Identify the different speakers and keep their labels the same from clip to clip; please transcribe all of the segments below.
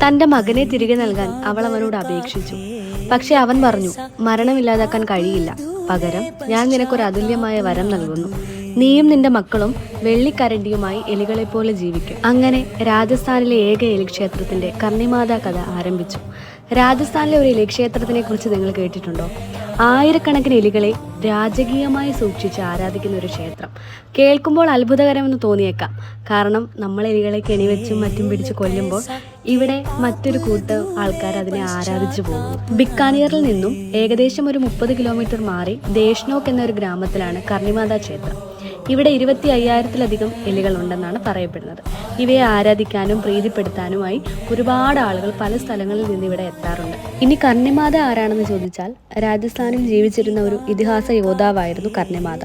Speaker 1: തന്റെ മകനെ തിരികെ നൽകാൻ അവൾ അവനോട് അപേക്ഷിച്ചു. പക്ഷെ അവൻ പറഞ്ഞു, മരണമില്ലാതാക്കാൻ കഴിയില്ല. പകരം ഞാൻ നിനക്കൊരു അതുല്യമായ വരം നൽകുന്നു. നീയും നിന്റെ മക്കളും വെള്ളിക്കരണ്ടിയുമായി എലികളെപ്പോലെ ജീവിക്കും. അങ്ങനെ രാജസ്ഥാനിലെ ഏക എലിക്ഷേത്രത്തിന്റെ കർണിമാതാ കഥ ആരംഭിച്ചു. രാജസ്ഥാനിലെ ഒരു എലിക്ഷേത്രത്തിനെ കുറിച്ച് നിങ്ങൾ കേട്ടിട്ടുണ്ടോ? ആയിരക്കണക്കിന് എലികളെ രാജകീയമായി സൂക്ഷിച്ച് ആരാധിക്കുന്ന ഒരു ക്ഷേത്രം. കേൾക്കുമ്പോൾ അത്ഭുതകരമെന്ന് തോന്നിയേക്കാം. കാരണം നമ്മൾ എലികളെ കെണിവെച്ചും മറ്റും പിടിച്ച് കൊല്ലുമ്പോൾ ഇവിടെ മറ്റൊരു കൂട്ടം ആൾക്കാർ അതിനെ ആരാധിച്ചു പോകുന്നു. ബിക്കാനീറിൽ നിന്നും ഏകദേശം ഒരു 30 കിലോമീറ്റർ മാറി ദേശ്നോക്ക് എന്നൊരു ഗ്രാമത്തിലാണ് കർണിമാതാ ക്ഷേത്രം. ഇവിടെ 25,000-ലധികം എലികളുണ്ടെന്നാണ് പറയപ്പെടുന്നത്. ഇവയെ ആരാധിക്കാനും പ്രീതിപ്പെടുത്താനുമായി ഒരുപാട് ആളുകൾ പല സ്ഥലങ്ങളിൽ നിന്ന് ഇവിടെ എത്താറുണ്ട്. ഇനി കർണിമാത ആരാണെന്ന് ചോദിച്ചാൽ, രാജസ്ഥാനിൽ ജീവിച്ചിരുന്ന ഒരു ഇതിഹാസ യോദ്ധാവായിരുന്നു കർണിമാത.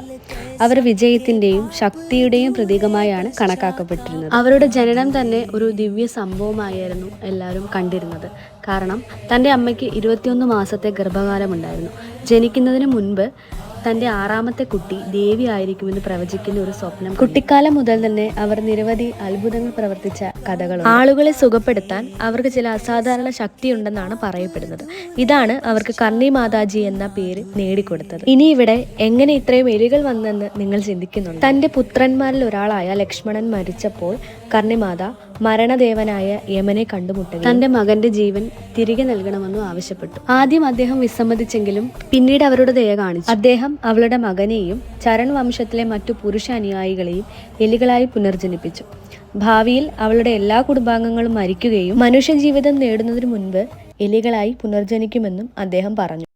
Speaker 1: അവർ വിജയത്തിന്റെയും ശക്തിയുടെയും പ്രതീകമായാണ് കണക്കാക്കപ്പെട്ടിരുന്നത്. അവരുടെ ജനനം തന്നെ ഒരു ദിവ്യ സംഭവമായിരുന്നു എല്ലാവരും കണ്ടിരുന്നത്. കാരണം തൻ്റെ അമ്മയ്ക്ക് 21 മാസത്തെ ഗർഭകാലമുണ്ടായിരുന്നു. ജനിക്കുന്നതിന് മുൻപ് തൻ്റെ 6ാമത്തെ കുട്ടി ദേവി ആയിരിക്കുമെന്ന് പ്രവചിക്കുന്ന ഒരു സ്വപ്നം. കുട്ടിക്കാലം മുതൽ തന്നെ അവർ നിരവധി അത്ഭുതങ്ങൾ പ്രവർത്തിച്ച കഥകളുണ്ട്. ആളുകളെ സുഖപ്പെടുത്താൻ അവർക്ക് ചില അസാധാരണ ശക്തിയുണ്ടെന്നാണ് പറയപ്പെടുന്നത്. ഇതാണ് അവർക്ക് കർണി മാതാജി എന്ന പേര് നേടിക്കൊടുത്തത്. ഇനി ഇവിടെ എങ്ങനെ ഇത്രയും എലികൾ വന്നെന്ന് നിങ്ങൾ ചിന്തിക്കുന്നുണ്ട്. തൻ്റെ പുത്രന്മാരിൽ ഒരാളായ ലക്ഷ്മണൻ മരിച്ചപ്പോൾ കർണിമാത മരണദേവനായ യമനെ കണ്ടുമുട്ടുകയും തന്റെ മകന്റെ ജീവൻ തിരികെ നൽകണമെന്നും ആവശ്യപ്പെട്ടു. ആദ്യം അദ്ദേഹം വിസമ്മതിച്ചെങ്കിലും പിന്നീട് അവരുടെ ദയ കാണിച്ചു. അദ്ദേഹം അവളുടെ മകനെയും ചരൺ വംശത്തിലെ മറ്റു പുരുഷ അനുയായികളെയും എലികളായി പുനർജനിപ്പിച്ചു. ഭാവിയിൽ അവളുടെ എല്ലാ കുടുംബാംഗങ്ങളും മരിക്കുകയും മനുഷ്യജീവിതം നേടുന്നതിനു മുൻപ് എലികളായി പുനർജനിക്കുമെന്നും അദ്ദേഹം പറഞ്ഞു.